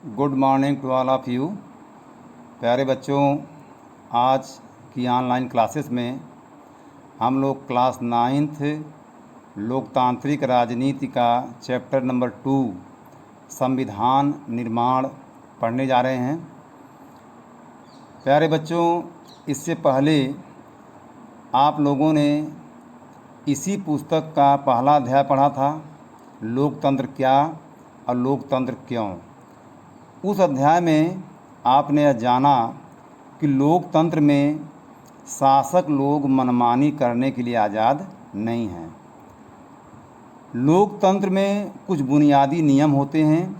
Good morning to all of you. प्यारे बच्चों, आज की ऑनलाइन क्लासेस में हम लोग क्लास 9th लोकतांत्रिक राजनीति का चैप्टर नंबर 2 संविधान निर्माण पढ़ने जा रहे हैं। प्यारे बच्चों, इससे पहले आप लोगों ने इसी पुस्तक का पहला अध्याय पढ़ा था, लोकतंत्र क्या और लोकतंत्र क्यों। उस अध्याय में आपने यह जाना कि लोकतंत्र में शासक लोग मनमानी करने के लिए आज़ाद नहीं हैं। लोकतंत्र में कुछ बुनियादी नियम होते हैं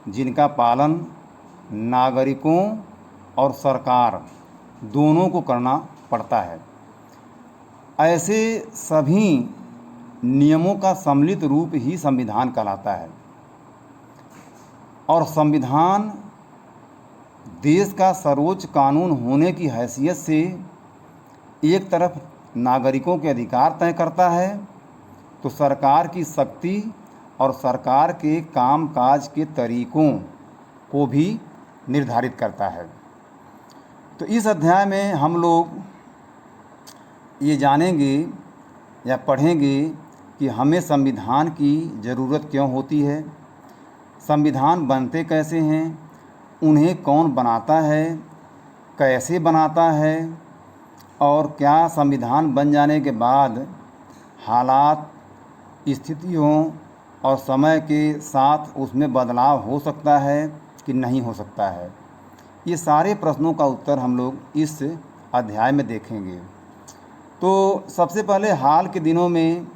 जिनका पालन नागरिकों और सरकार दोनों को करना पड़ता है। ऐसे सभी नियमों का सम्मिलित रूप ही संविधान कहलाता है और संविधान देश का सर्वोच्च कानून होने की हैसियत से एक तरफ नागरिकों के अधिकार तय करता है तो सरकार की शक्ति और सरकार के कामकाज के तरीकों को भी निर्धारित करता है। तो इस अध्याय में हम लोग ये जानेंगे या पढ़ेंगे कि हमें संविधान की ज़रूरत क्यों होती है, संविधान बनते कैसे हैं, उन्हें कौन बनाता है, कैसे बनाता है और क्या संविधान बन जाने के बाद हालात, स्थितियों और समय के साथ उसमें बदलाव हो सकता है कि नहीं हो सकता है। ये सारे प्रश्नों का उत्तर हम लोग इस अध्याय में देखेंगे। तो सबसे पहले हाल के दिनों में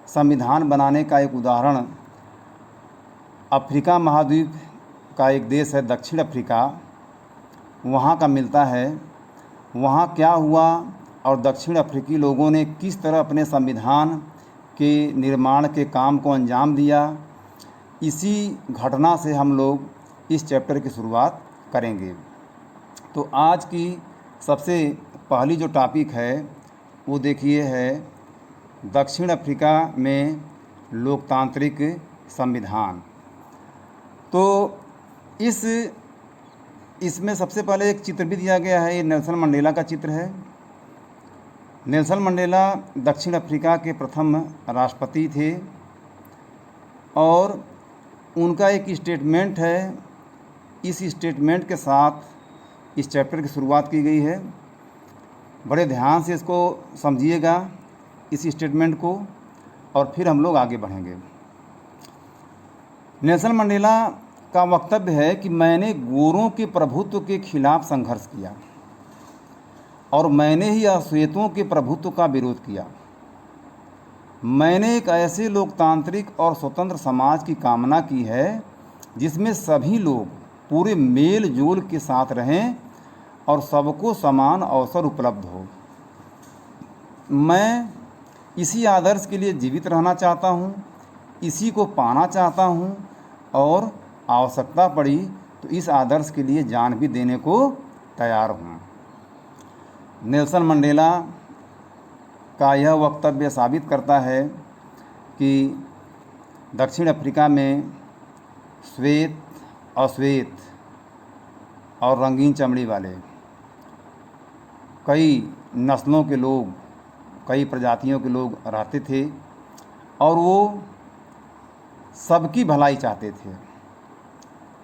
संविधान बनाने का एक उदाहरण अफ्रीका महाद्वीप का एक देश है दक्षिण अफ्रीका, वहाँ का मिलता है। वहाँ क्या हुआ और दक्षिण अफ्रीकी लोगों ने किस तरह अपने संविधान के निर्माण के काम को अंजाम दिया, इसी घटना से हम लोग इस चैप्टर की शुरुआत करेंगे। तो आज की सबसे पहली जो टॉपिक है वो देखिए है दक्षिण अफ्रीका में लोकतांत्रिक संविधान। तो इसमें सबसे पहले एक चित्र भी दिया गया है, ये नेल्सन मंडेला का चित्र है। नेल्सन मंडेला दक्षिण अफ्रीका के प्रथम राष्ट्रपति थे और उनका एक स्टेटमेंट है। इस स्टेटमेंट के साथ इस चैप्टर की शुरुआत की गई है। बड़े ध्यान से इसको समझिएगा, इस स्टेटमेंट को, और फिर हम लोग आगे बढ़ेंगे। नेल्सन मंडेला का वक्तव्य है कि मैंने गोरों के प्रभुत्व के खिलाफ संघर्ष किया और मैंने ही अश्वेतों के प्रभुत्व का विरोध किया। मैंने एक ऐसे लोकतांत्रिक और स्वतंत्र समाज की कामना की है जिसमें सभी लोग पूरे मेल जोल के साथ रहें और सबको समान अवसर उपलब्ध हो। मैं इसी आदर्श के लिए जीवित रहना चाहता हूँ, इसी को पाना चाहता हूँ और आवश्यकता पड़ी तो इस आदर्श के लिए जान भी देने को तैयार हूँ। नेल्सन मंडेला का यह वक्तव्य साबित करता है कि दक्षिण अफ्रीका में श्वेत, अश्वेत और रंगीन चमड़ी वाले कई नस्लों के लोग, कई प्रजातियों के लोग रहते थे और वो सबकी भलाई चाहते थे।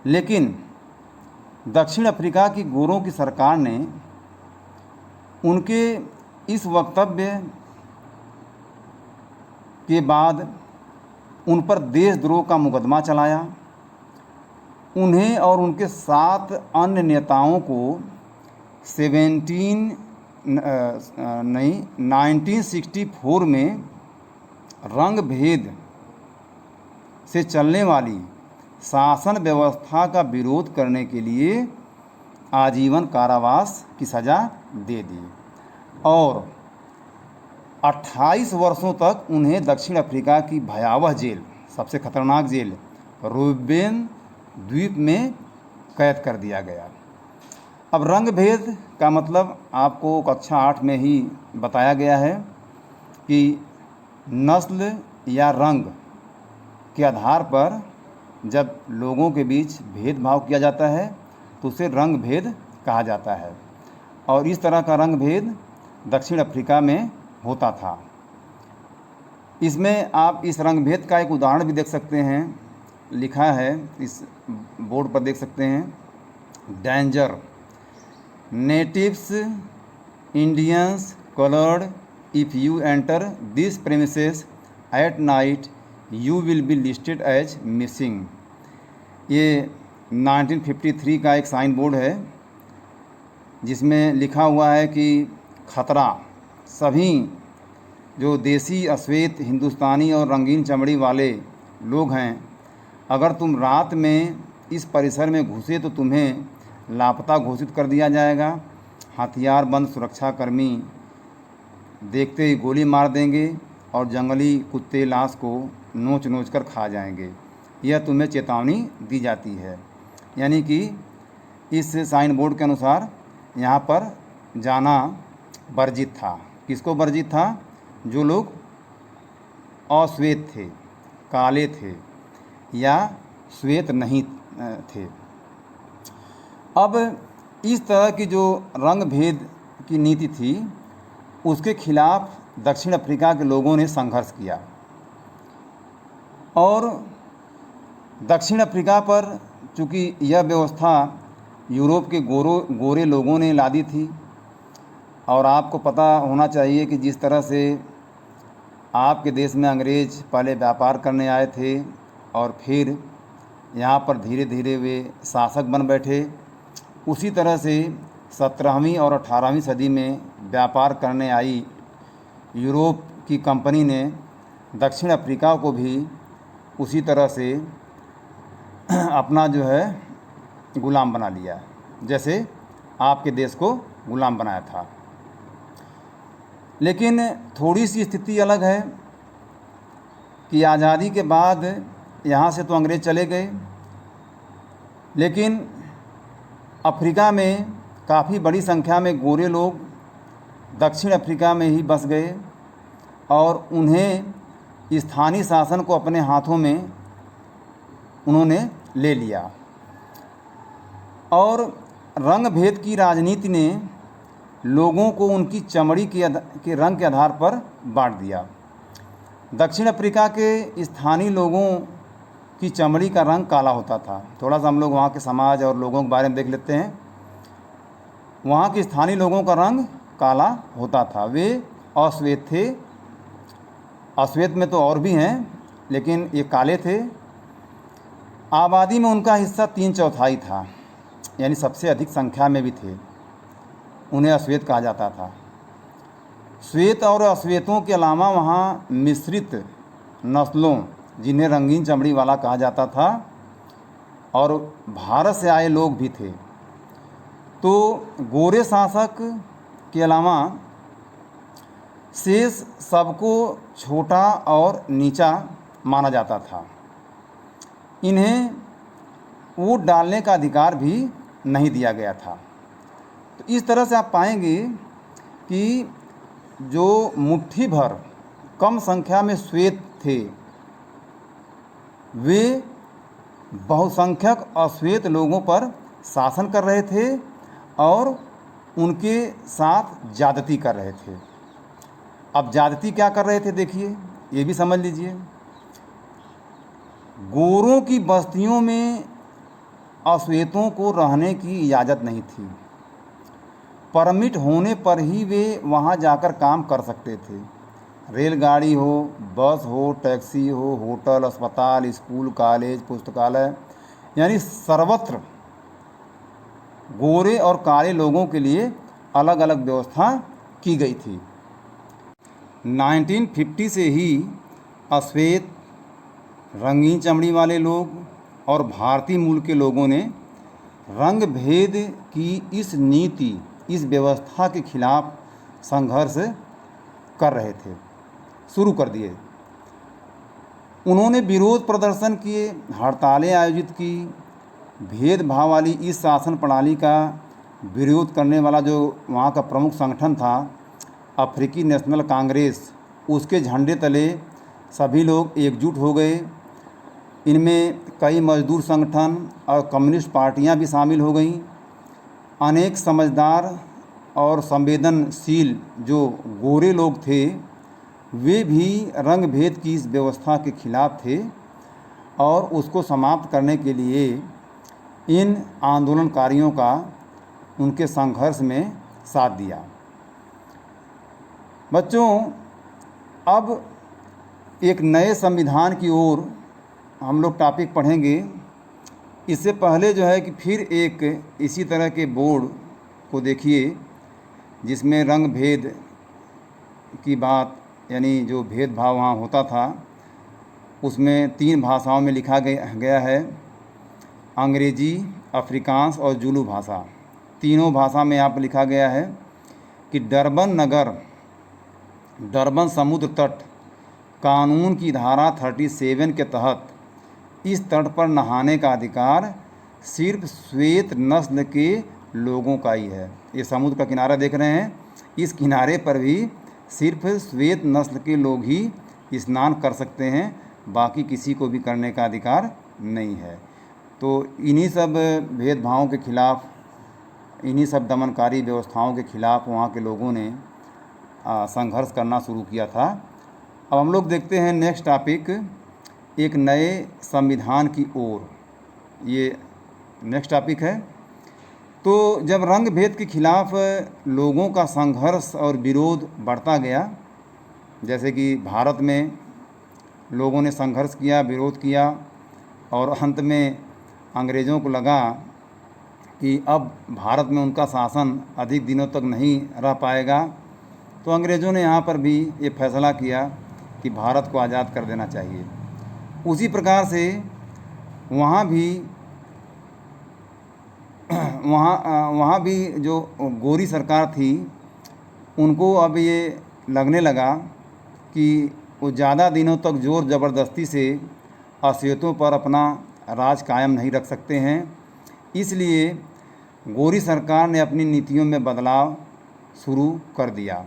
लेकिन दक्षिण अफ्रीका की गोरों की सरकार ने उनके इस वक्तव्य के बाद उन पर देशद्रोह का मुकदमा चलाया। उन्हें और उनके 7 अन्य नेताओं को 1964 में रंग भेद से चलने वाली शासन व्यवस्था का विरोध करने के लिए आजीवन कारावास की सज़ा दे दी और 28 वर्षों तक उन्हें दक्षिण अफ्रीका की भयावह जेल, सबसे खतरनाक जेल रूबेन द्वीप में कैद कर दिया गया। अब रंग भेद का मतलब आपको कक्षा 8 में ही बताया गया है कि नस्ल या रंग के आधार पर जब लोगों के बीच भेदभाव किया जाता है तो उसे रंग भेद कहा जाता है। और इस तरह का रंग भेद दक्षिण अफ्रीका में होता था। इसमें आप इस रंग भेद का एक उदाहरण भी देख सकते हैं, लिखा है इस बोर्ड पर देख सकते हैं, danger natives Indians coloured if you enter this premises at night you will be listed as missing. ये 1953 का एक साइन बोर्ड है जिसमें लिखा हुआ है कि खतरा, सभी जो देसी अश्वेत हिंदुस्तानी और रंगीन चमड़ी वाले लोग हैं, अगर तुम रात में इस परिसर में घुसे तो तुम्हें लापता घोषित कर दिया जाएगा। हथियारबंद सुरक्षाकर्मी देखते ही गोली मार देंगे और जंगली कुत्ते लाश को नोच नोच कर खा जाएंगे। यह तुम्हें चेतावनी दी जाती है। यानी कि इस साइन बोर्ड के अनुसार यहाँ पर जाना वर्जित था। किसको वर्जित था? जो लोग अश्वेत थे, काले थे या श्वेत नहीं थे। अब इस तरह की जो रंग भेद की नीति थी उसके खिलाफ दक्षिण अफ्रीका के लोगों ने संघर्ष किया और दक्षिण अफ्रीका पर चूँकि यह व्यवस्था यूरोप के गोरे लोगों ने लादी थी। और आपको पता होना चाहिए कि जिस तरह से आपके देश में अंग्रेज़ पहले व्यापार करने आए थे और फिर यहाँ पर धीरे धीरे वे शासक बन बैठे, उसी तरह से 17वीं और 18वीं सदी में व्यापार करने आई यूरोप की कंपनी ने दक्षिण अफ्रीका को भी उसी तरह से अपना जो है गुलाम बना लिया, जैसे आपके देश को गुलाम बनाया था। लेकिन थोड़ी सी स्थिति अलग है कि आज़ादी के बाद यहाँ से तो अंग्रेज़ चले गए, लेकिन अफ्रीका में काफ़ी बड़ी संख्या में गोरे लोग दक्षिण अफ्रीका में ही बस गए और उन्हें स्थानीय शासन को अपने हाथों में उन्होंने ले लिया और रंग भेद की राजनीति ने लोगों को उनकी चमड़ी के रंग के आधार पर बांट दिया। दक्षिण अफ्रीका के स्थानीय लोगों की चमड़ी का रंग काला होता था। थोड़ा सा हम लोग वहाँ के समाज और लोगों के बारे में देख लेते हैं। वहाँ के स्थानीय लोगों का रंग काला होता था, वे अश्वेत थे। अश्वेत में तो और भी हैं, लेकिन ये काले थे। आबादी में उनका हिस्सा 3/4 था, यानी सबसे अधिक संख्या में भी थे। उन्हें अश्वेत कहा जाता था। श्वेत और अश्वेतों के अलावा वहाँ मिश्रित नस्लों, जिन्हें रंगीन चमड़ी वाला कहा जाता था, और भारत से आए लोग भी थे। तो गोरे शासक के अलावा शेष सबको छोटा और नीचा माना जाता था। इन्हें वोट डालने का अधिकार भी नहीं दिया गया था। तो इस तरह से आप पाएंगे कि जो मुट्ठी भर कम संख्या में श्वेत थे, वे बहुसंख्यक अश्वेत लोगों पर शासन कर रहे थे और उनके साथ ज्यादती कर रहे थे। अब ज्यादती क्या कर रहे थे, देखिए, ये भी समझ लीजिए। गोरों की बस्तियों में अश्वेतों को रहने की इजाज़त नहीं थी। परमिट होने पर ही वे वहाँ जाकर काम कर सकते थे। रेलगाड़ी हो, बस हो, टैक्सी हो, होटल, अस्पताल, स्कूल, कॉलेज, पुस्तकालय, यानी सर्वत्र गोरे और काले लोगों के लिए अलग अलग व्यवस्था की गई थी। 1950 से ही अश्वेत, रंगीन चमड़ी वाले लोग और भारतीय मूल के लोगों ने रंग भेद की इस नीति, इस व्यवस्था के खिलाफ संघर्ष कर रहे थे, शुरू कर दिए। उन्होंने विरोध प्रदर्शन किए, हड़तालें आयोजित की। भेदभाव वाली इस शासन प्रणाली का विरोध करने वाला जो वहाँ का प्रमुख संगठन था, अफ्रीकी नेशनल कांग्रेस, उसके झंडे तले सभी लोग एकजुट हो गए। इनमें कई मजदूर संगठन और कम्युनिस्ट पार्टियां भी शामिल हो गईं। अनेक समझदार और संवेदनशील जो गोरे लोग थे वे भी रंग भेद की इस व्यवस्था के खिलाफ थे और उसको समाप्त करने के लिए इन आंदोलनकारियों का उनके संघर्ष में साथ दिया। बच्चों, अब एक नए संविधान की ओर हम लोग टॉपिक पढ़ेंगे। इससे पहले जो है कि फिर एक इसी तरह के बोर्ड को देखिए जिसमें रंग भेद की बात, यानी जो भेदभाव वहाँ होता था, उसमें 3 भाषाओं में लिखा गया है, अंग्रेजी, अफ्रीकांस और जुलू भाषा। तीनों भाषा में यहाँ पर लिखा गया है कि डरबन नगर, डरबन समुद्र तट कानून की धारा 37 के तहत इस तट पर नहाने का अधिकार सिर्फ श्वेत नस्ल के लोगों का ही है। ये समुद्र का किनारा देख रहे हैं, इस किनारे पर भी सिर्फ श्वेत नस्ल के लोग ही स्नान कर सकते हैं, बाकी किसी को भी करने का अधिकार नहीं है। तो इन्हीं सब भेदभावों के खिलाफ, इन्हीं सब दमनकारी व्यवस्थाओं के खिलाफ वहाँ के लोगों ने संघर्ष करना शुरू किया था। अब हम लोग देखते हैं नेक्स्ट टॉपिक, एक नए संविधान की ओर। ये नेक्स्ट टॉपिक है। तो जब रंग भेद के खिलाफ लोगों का संघर्ष और विरोध बढ़ता गया, जैसे कि भारत में लोगों ने संघर्ष किया, विरोध किया और अंत में अंग्रेज़ों को लगा कि अब भारत में उनका शासन अधिक दिनों तक नहीं रह पाएगा, तो अंग्रेज़ों ने यहाँ पर भी ये फैसला किया कि भारत को आज़ाद कर देना चाहिए। उसी प्रकार से वहाँ भी जो गोरी सरकार थी उनको अब ये लगने लगा कि वो ज़्यादा दिनों तक ज़ोर ज़बरदस्ती से अश्वेतों पर अपना राज कायम नहीं रख सकते हैं। इसलिए गोरी सरकार ने अपनी नीतियों में बदलाव शुरू कर दिया।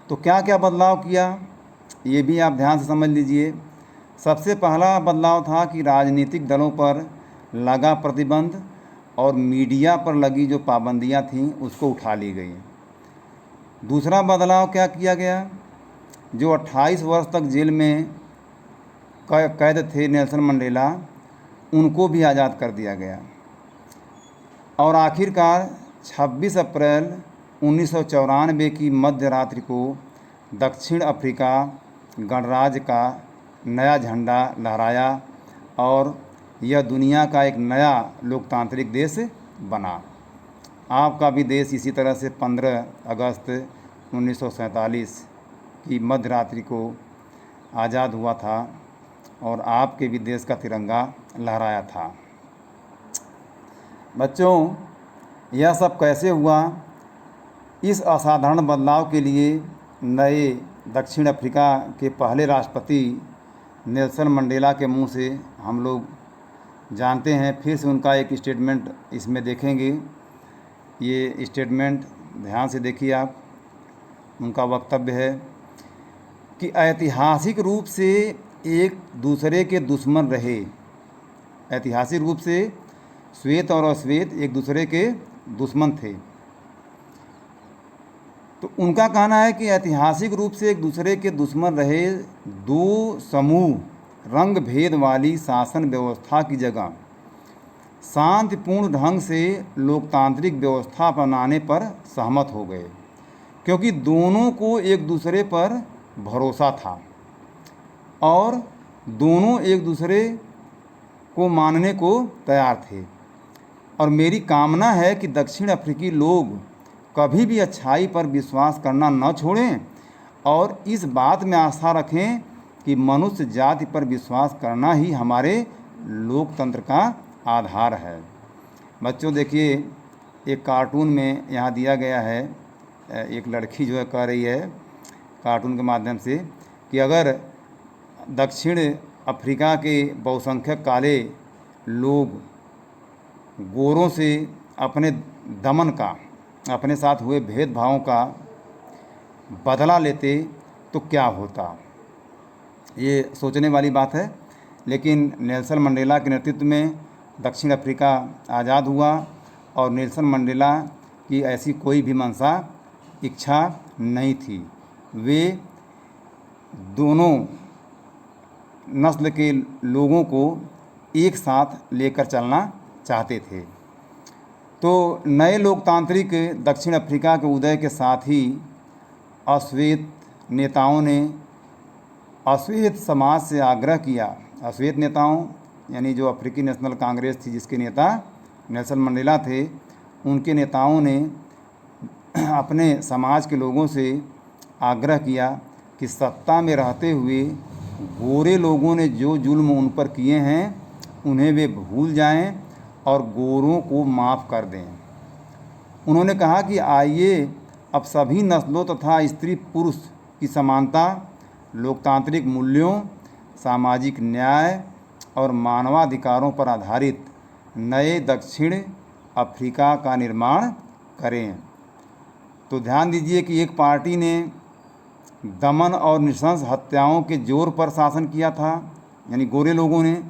तो क्या क्या बदलाव किया ये भी आप ध्यान से समझ लीजिए। सबसे पहला बदलाव था कि राजनीतिक दलों पर लगा प्रतिबंध और मीडिया पर लगी जो पाबंदियां थीं उसको उठा ली गई। दूसरा बदलाव क्या किया गया, जो 28 वर्ष तक जेल में कैद थे नेल्सन मंडेला, उनको भी आज़ाद कर दिया गया। और आखिरकार 26 अप्रैल 1994 की मध्य रात्रि को दक्षिण अफ्रीका गणराज्य का नया झंडा लहराया और यह दुनिया का एक नया लोकतांत्रिक देश बना। आपका भी देश इसी तरह से 15 अगस्त 1947 की मध्य रात्रि को आज़ाद हुआ था और आपके भी देश का तिरंगा लहराया था। बच्चों, यह सब कैसे हुआ? इस असाधारण बदलाव के लिए नए दक्षिण अफ्रीका के पहले राष्ट्रपति नेल्सन मंडेला के मुंह से हम लोग जानते हैं। फिर से उनका एक स्टेटमेंट इसमें देखेंगे। ये स्टेटमेंट ध्यान से देखिए आप। उनका वक्तव्य है कि ऐतिहासिक रूप से एक दूसरे के दुश्मन रहे। ऐतिहासिक रूप से श्वेत और अश्वेत एक दूसरे के दुश्मन थे। तो उनका कहना है कि ऐतिहासिक रूप से एक दूसरे के दुश्मन रहे दो समूह रंग भेद वाली शासन व्यवस्था की जगह शांतिपूर्ण ढंग से लोकतांत्रिक व्यवस्था अपनाने पर सहमत हो गए, क्योंकि दोनों को एक दूसरे पर भरोसा था और दोनों एक दूसरे को मानने को तैयार थे। और मेरी कामना है कि दक्षिण अफ्रीकी लोग कभी भी अच्छाई पर विश्वास करना न छोड़ें और इस बात में आस्था रखें कि मनुष्य जाति पर विश्वास करना ही हमारे लोकतंत्र का आधार है। बच्चों देखिए, एक कार्टून में यहाँ दिया गया है, एक लड़की जो है कह रही है कार्टून के माध्यम से कि अगर दक्षिण अफ्रीका के बहुसंख्यक काले लोग गोरों से अपने दमन का, अपने साथ हुए भेदभावों का बदला लेते तो क्या होता। ये सोचने वाली बात है। लेकिन नेल्सन मंडेला के नेतृत्व में दक्षिण अफ्रीका आज़ाद हुआ और नेल्सन मंडेला की ऐसी कोई भी मंशा इच्छा नहीं थी। वे दोनों नस्ल के लोगों को एक साथ लेकर चलना चाहते थे। तो नए लोकतांत्रिक दक्षिण अफ्रीका के उदय के साथ ही अश्वेत नेताओं ने अश्वेत समाज से आग्रह किया। अश्वेत नेताओं यानी जो अफ्रीकी नेशनल कांग्रेस थी, जिसके नेता नेल्सन मंडेला थे, उनके नेताओं ने अपने समाज के लोगों से आग्रह किया कि सत्ता में रहते हुए गोरे लोगों ने जो जुल्म उन पर किए हैं उन्हें वे भूल जाएं और गोरों को माफ़ कर दें। उन्होंने कहा कि आइए अब सभी नस्लों तथा स्त्री पुरुष की समानता, लोकतांत्रिक मूल्यों, सामाजिक न्याय और मानवाधिकारों पर आधारित नए दक्षिण अफ्रीका का निर्माण करें। तो ध्यान दीजिए कि एक पार्टी ने दमन और नृशंस हत्याओं के जोर पर शासन किया था, यानी गोरे लोगों ने,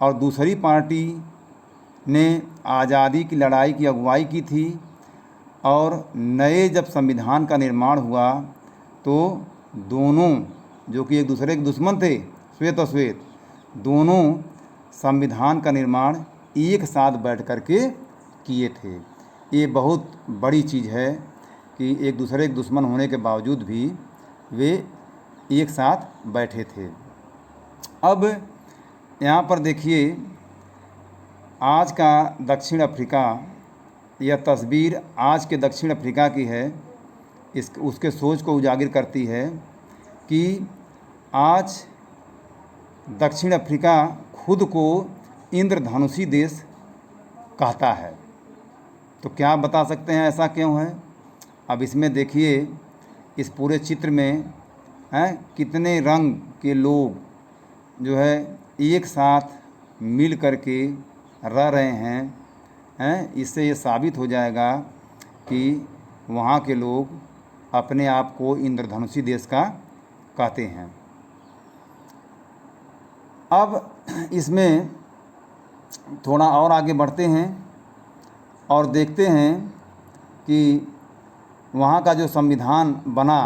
और दूसरी पार्टी ने आज़ादी की लड़ाई की अगुवाई की थी। और नए जब संविधान का निर्माण हुआ तो दोनों, जो कि एक दूसरे के दुश्मन थे, श्वेत अश्वेत, दोनों संविधान का निर्माण एक साथ बैठ कर के किए थे। ये बहुत बड़ी चीज़ है कि एक दूसरे के दुश्मन होने के बावजूद भी वे एक साथ बैठे थे। अब यहाँ पर देखिए, आज का दक्षिण अफ्रीका, यह तस्वीर आज के दक्षिण अफ्रीका की है। उसके सोच को उजागर करती है कि आज दक्षिण अफ्रीका खुद को इंद्रधनुषी देश कहता है। तो क्या आप बता सकते हैं ऐसा क्यों है? अब इसमें देखिए, इस पूरे चित्र में कितने रंग के लोग जो है एक साथ मिल कर के रह रहे हैं। इससे ये साबित हो जाएगा कि वहाँ के लोग अपने आप को इंद्रधनुषी देश का कहते हैं। अब इसमें थोड़ा और आगे बढ़ते हैं और देखते हैं कि वहाँ का जो संविधान बना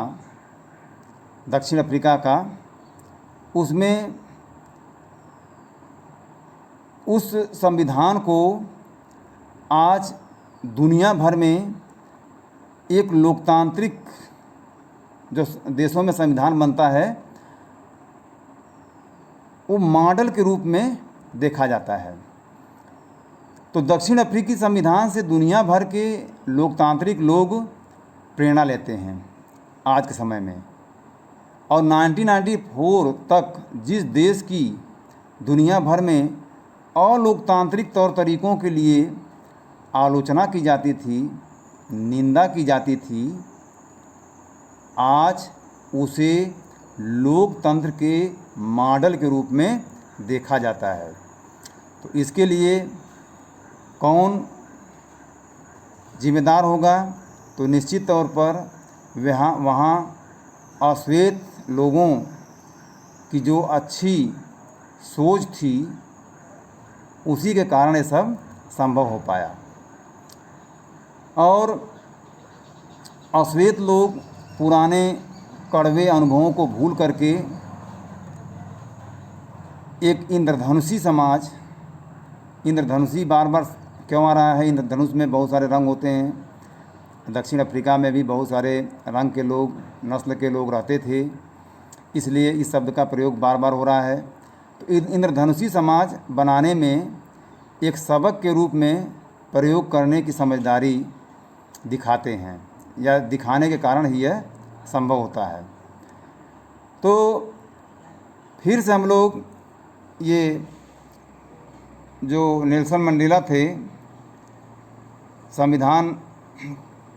दक्षिण अफ्रीका का, उसमें उस संविधान को आज दुनिया भर में एक लोकतांत्रिक जो देशों में संविधान बनता है वो मॉडल के रूप में देखा जाता है। तो दक्षिण अफ्रीकी संविधान से दुनिया भर के लोकतांत्रिक लोग प्रेरणा लेते हैं आज के समय में। और 1994 तक जिस देश की दुनिया भर में अलोकतांत्रिक तौर तरीक़ों के लिए आलोचना की जाती थी, निंदा की जाती थी, आज उसे लोकतंत्र के मॉडल के रूप में देखा जाता है। तो इसके लिए कौन जिम्मेदार होगा? तो निश्चित तौर पर वहाँ अश्वेत लोगों की जो अच्छी सोच थी, उसी के कारण ये सब संभव हो पाया। और अश्वेत लोग पुराने कड़वे अनुभवों को भूल करके एक इंद्रधनुषी समाज, इंद्रधनुषी बार बार क्यों आ रहा है? इंद्रधनुष में बहुत सारे रंग होते हैं। दक्षिण अफ्रीका में भी बहुत सारे रंग के लोग, नस्ल के लोग रहते थे, इसलिए इस शब्द का प्रयोग बार बार हो रहा है। तो इंद्रधनुषी समाज बनाने में एक सबक के रूप में प्रयोग करने की समझदारी दिखाते हैं, या दिखाने के कारण ही यह संभव होता है। तो फिर से हम लोग ये जो नेल्सन मंडेला थे, संविधान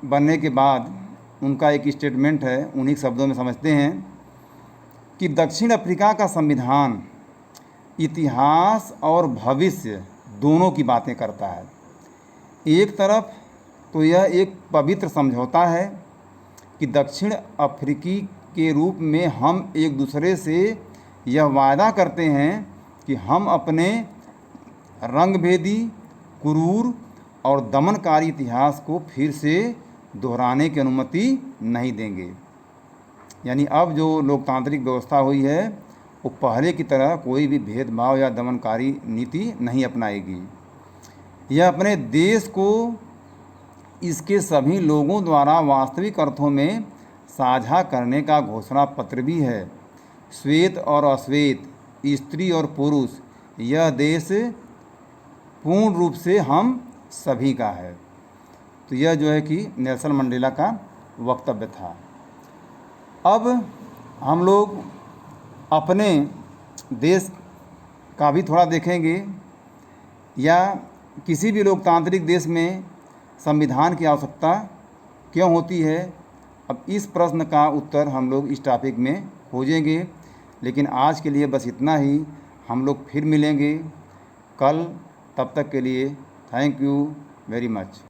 बनने के बाद उनका एक स्टेटमेंट है, उन्हीं शब्दों में समझते हैं कि दक्षिण अफ्रीका का संविधान इतिहास और भविष्य दोनों की बातें करता है। एक तरफ तो यह एक पवित्र समझौता है कि दक्षिण अफ्रीकी के रूप में हम एक दूसरे से यह वादा करते हैं कि हम अपने रंगभेदी, क्रूर और दमनकारी इतिहास को फिर से दोहराने की अनुमति नहीं देंगे। यानी अब जो लोकतांत्रिक व्यवस्था हुई है वो पहले की तरह कोई भी भेदभाव या दमनकारी नीति नहीं अपनाएगी। यह अपने देश को इसके सभी लोगों द्वारा वास्तविक अर्थों में साझा करने का घोषणा पत्र भी है। श्वेत और अश्वेत, स्त्री और पुरुष, यह देश पूर्ण रूप से हम सभी का है। तो यह जो है कि नेल्सन मंडेला का वक्तव्य था। अब हम लोग अपने देश का भी थोड़ा देखेंगे, या किसी भी लोकतांत्रिक देश में संविधान की आवश्यकता क्यों होती है। अब इस प्रश्न का उत्तर हम लोग इस टॉपिक में खोजेंगे। लेकिन आज के लिए बस इतना ही। हम लोग फिर मिलेंगे कल। तब तक के लिए थैंक यू वेरी मच।